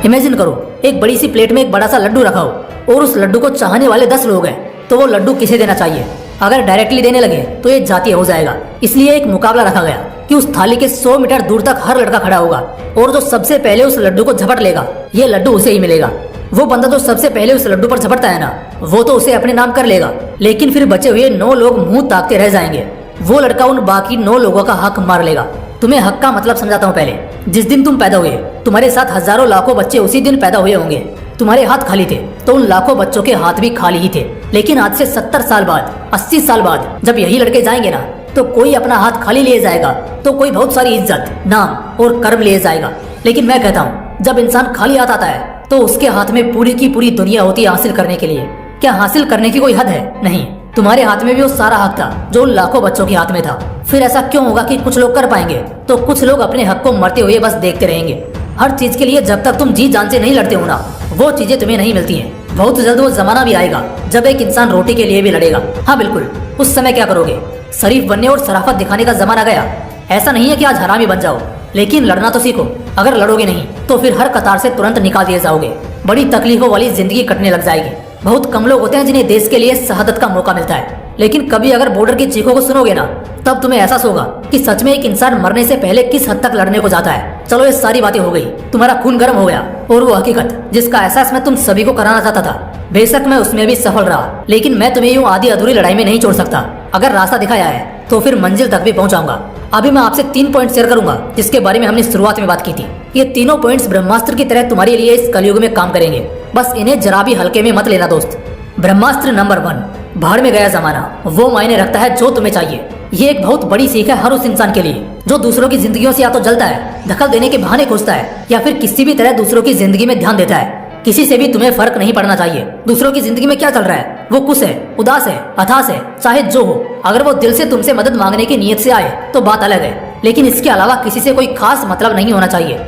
Imagine करो, एक बड़ी सी प्लेट में एक बड़ा सा लड्डू रखा हो और उस लड्डू को चाहने वाले 10 लोग हैं, तो वो लड्डू किसे देना चाहिए? अगर डायरेक्टली देने लगे तो ये जातीय हो जाएगा। इसलिए एक मुकाबला रखा गया कि उस थाली के 100 मीटर दूर तक हर लड़का खड़ा होगा और जो सबसे पहले उस लड्डू को झपट लेगा, ये लड्डू उसे ही मिलेगा। वो बंदा जो सबसे पहले उस लड्डू पर झपटता है ना, वो तो उसे अपने नाम कर लेगा, लेकिन फिर बचे हुए 9 लोग मुंह ताकते रह जाएंगे। वो लड़का उन बाकी 9 लोगों का हक मार लेगा। तुम्हें हक का मतलब समझाता हूँ। पहले जिस दिन तुम पैदा हुए, तुम्हारे साथ हजारों लाखों बच्चे उसी दिन पैदा हुए होंगे। तुम्हारे हाथ खाली थे तो उन लाखों बच्चों के हाथ भी खाली ही थे। लेकिन आज से 70 साल बाद, 80 साल बाद जब यही लड़के जाएंगे ना, तो कोई अपना हाथ खाली लिए जाएगा तो कोई बहुत सारी इज्जत, नाम और कर्म लिए जाएगा। लेकिन मैं कहता हूँ, जब इंसान खाली हाथ आता है तो उसके हाथ में पूरी की पूरी दुनिया होती है हासिल करने के लिए। क्या हासिल करने की कोई हद है? नहीं। तुम्हारे हाथ में भी वो सारा हक था जो उन लाखों बच्चों के हाथ में था। फिर ऐसा क्यों होगा कि कुछ लोग कर पाएंगे तो कुछ लोग अपने हक को मरते हुए बस देखते रहेंगे? हर चीज के लिए जब तक तुम जी जान से नहीं लड़ते हो ना, वो चीजें तुम्हें नहीं मिलती हैं। बहुत जल्द वो जमाना भी आएगा जब एक इंसान रोटी के लिए भी लड़ेगा। हाँ बिल्कुल, उस समय क्या करोगे? शरीफ बनने और शराफत दिखाने का जमाना गया। ऐसा नहीं है कि आज हरामी बन जाओ, लेकिन लड़ना तो सीखो। अगर लड़ोगे नहीं तो फिर हर कतार से तुरंत निकाल दिए जाओगे। बड़ी तकलीफों वाली जिंदगी कटने लग जाएगी। बहुत कम लोग होते हैं जिन्हें देश के लिए शहादत का मौका मिलता है, लेकिन कभी अगर बॉर्डर की चीखों को सुनोगे ना, तब तुम्हें एहसास होगा कि सच में एक इंसान मरने से पहले किस हद तक लड़ने को जाता है। चलो ये सारी बातें हो गई, तुम्हारा खून गर्म हो गया और वो हकीकत जिसका एहसास मैं तुम सभी को कराना चाहता था, बेशक मैं उसमें भी सफल रहा, लेकिन मैं तुम्हें यूं आधी अधूरी लड़ाई में नहीं छोड़ सकता। अगर रास्ता दिखाया है तो फिर मंजिल तक भी पहुंचाऊंगा। अभी मैं आपसे 3 पॉइंट शेयर करूंगा जिसके बारे में हमने शुरुआत में बात की थी। ये तीनों पॉइंट्स ब्रह्मास्त्र की तरह तुम्हारे लिए इस कलयुग में काम करेंगे। बस इन्हें जरा भी हल्के में मत लेना दोस्त। ब्रह्मास्त्र नंबर 1, भाड़ में गया जमाना वो मायने रखता है जो तुम्हें चाहिए। ये एक बहुत बड़ी सीख है हर उस इंसान के लिए जो दूसरों की जिंदगियों से या तो जलता है, दखल देने के बहाने खोजता है, या फिर किसी भी तरह दूसरों की जिंदगी में ध्यान देता है। किसी से भी तुम्हें फर्क नहीं पड़ना चाहिए दूसरों की जिंदगी में क्या चल रहा है। वो खुश है, उदास है, हताश है, चाहे जो हो, अगर वो दिल से तुमसे मदद मांगने की नीयत से आए तो बात अलग है, लेकिन इसके अलावा किसी से कोई खास मतलब नहीं होना चाहिए।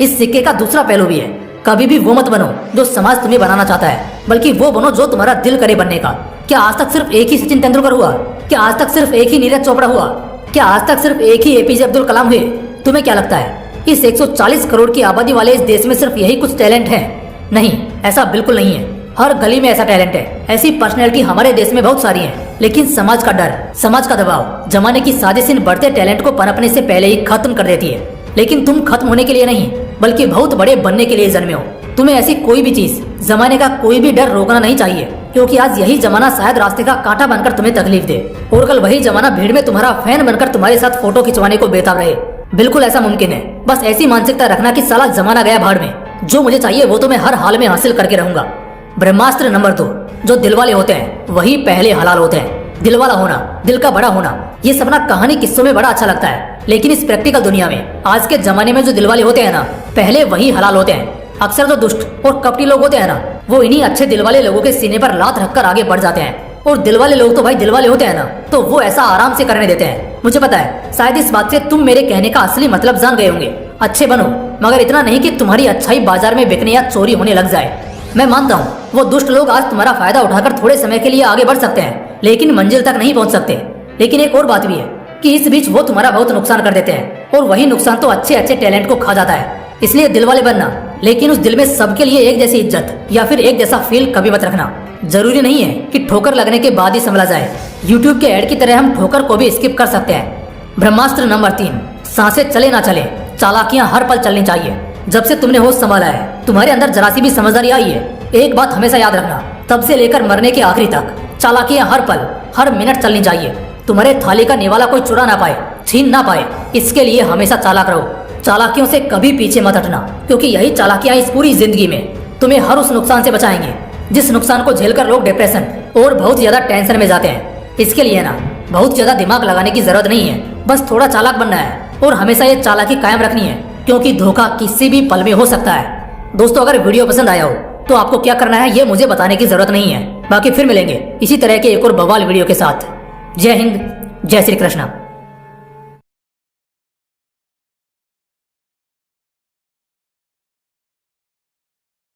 इस सिक्के का दूसरा पहलू भी है। कभी भी वो मत बनो जो समाज तुम्हें बनाना चाहता है, बल्कि वो बनो जो तुम्हारा दिल करे बनने का। क्या आज तक सिर्फ एक ही सचिन तेंदुलकर हुआ? क्या आज तक सिर्फ एक ही नीरज चोपड़ा हुआ? क्या आज तक सिर्फ एक ही एपीजे अब्दुल कलाम हुए? तुम्हें क्या लगता है इस 140 करोड़ की आबादी वाले इस देश में सिर्फ यही कुछ टैलेंट है? नहीं, ऐसा बिल्कुल नहीं है। हर गली में ऐसा टैलेंट है। ऐसी पर्सनैलिटी हमारे देश में बहुत सारी है, लेकिन समाज का डर, समाज का दबाव, जमाने की साजिश इन बढ़ते टैलेंट को पनपने से पहले ही खत्म कर देती है। लेकिन तुम खत्म होने के लिए नहीं, बल्कि बहुत बड़े बनने के लिए जन्मे हो। तुम्हें ऐसी कोई भी चीज, जमाने का कोई भी डर रोकना नहीं चाहिए, क्योंकि आज यही जमाना शायद रास्ते का कांटा बनकर तुम्हें तकलीफ दे और कल वही जमाना भीड़ में तुम्हारा फैन बनकर तुम्हारे साथ फोटो खिंचवाने को बेताब रहे। बिल्कुल ऐसा मुमकिन है। बस ऐसी मानसिकता रखना कि साला जमाना गया भाड़ में, जो मुझे चाहिए वो तो मैं हर हाल में हासिल करके रहूंगा। ब्रह्मास्त्र नंबर 2, जो दिल वाले होते हैं वही पहले हलाल होते हैं। दिल वाला होना, दिल का बड़ा होना, ये सपना कहानी किस्सों में बड़ा अच्छा लगता है, लेकिन इस प्रैक्टिकल दुनिया में, आज के जमाने में जो दिल वाले होते हैं ना, पहले वही हलाल होते हैं। अक्सर जो दुष्ट और कपटी लोग होते हैं ना, वो इन्हीं अच्छे दिल वाले लोगों के सीने पर लात रखकर आगे बढ़ जाते हैं। और दिल वाले लोग तो भाई दिल वाले होते हैं ना, तो वो ऐसा आराम से करने देते हैं। मुझे पता है शायद इस बात से तुम मेरे कहने का असली मतलब जान गए होंगे। अच्छे बनो, मगर इतना नहीं कि तुम्हारी अच्छाई बाजार में बिकने या चोरी होने लग जाए। मैं मानता हूँ वो दुष्ट लोग आज तुम्हारा फायदा उठाकर थोड़े समय के लिए आगे बढ़ सकते हैं, लेकिन मंजिल तक नहीं पहुँच सकते। लेकिन एक और बात भी है कि इस बीच वो तुम्हारा बहुत नुकसान कर देते हैं, और वही नुकसान तो अच्छे अच्छे टैलेंट को खा जाता है। इसलिए दिल वाले बनना, लेकिन उस दिल में सबके लिए एक जैसी इज्जत या फिर एक जैसा फील कभी मत रखना। जरूरी नहीं है कि ठोकर लगने के बाद ही संभला जाए। यूट्यूब के ऐड की तरह हम ठोकर को भी स्किप कर सकते हैं। ब्रह्मास्त्र नंबर 3, सांसें चले ना चले, चालाकियां हर पल चलनी चाहिए। जब से तुमने होश संभाला है, तुम्हारे अंदर जरा सी भी समझदारी आई है, एक बात हमेशा याद रखना, तब से लेकर मरने के आखिरी तक चालाकियां हर पल, हर मिनट चलनी चाहिए। तुम्हारे थाली का निवाला कोई चुरा ना पाए, छीन ना पाए, इसके लिए हमेशा चालाक रहो। चालाकियों से कभी पीछे मत हटना, क्योंकि यही चालाकियां इस पूरी जिंदगी में तुम्हें हर उस नुकसान से बचाएंगे जिस नुकसान को झेलकर लोग डिप्रेशन और बहुत ज्यादा टेंशन में जाते हैं। इसके लिए ना बहुत ज्यादा दिमाग लगाने की जरूरत नहीं है, बस थोड़ा चालाक बनना है और हमेशा ये चालाकी कायम रखनी है, क्योंकि धोखा किसी भी पल में हो सकता है। दोस्तों, अगर वीडियो पसंद आया हो तो आपको क्या करना है ये मुझे बताने की जरूरत नहीं है। बाकी फिर मिलेंगे इसी तरह के एक और बवाल वीडियो के साथ। जय हिंद, जय श्री कृष्णा।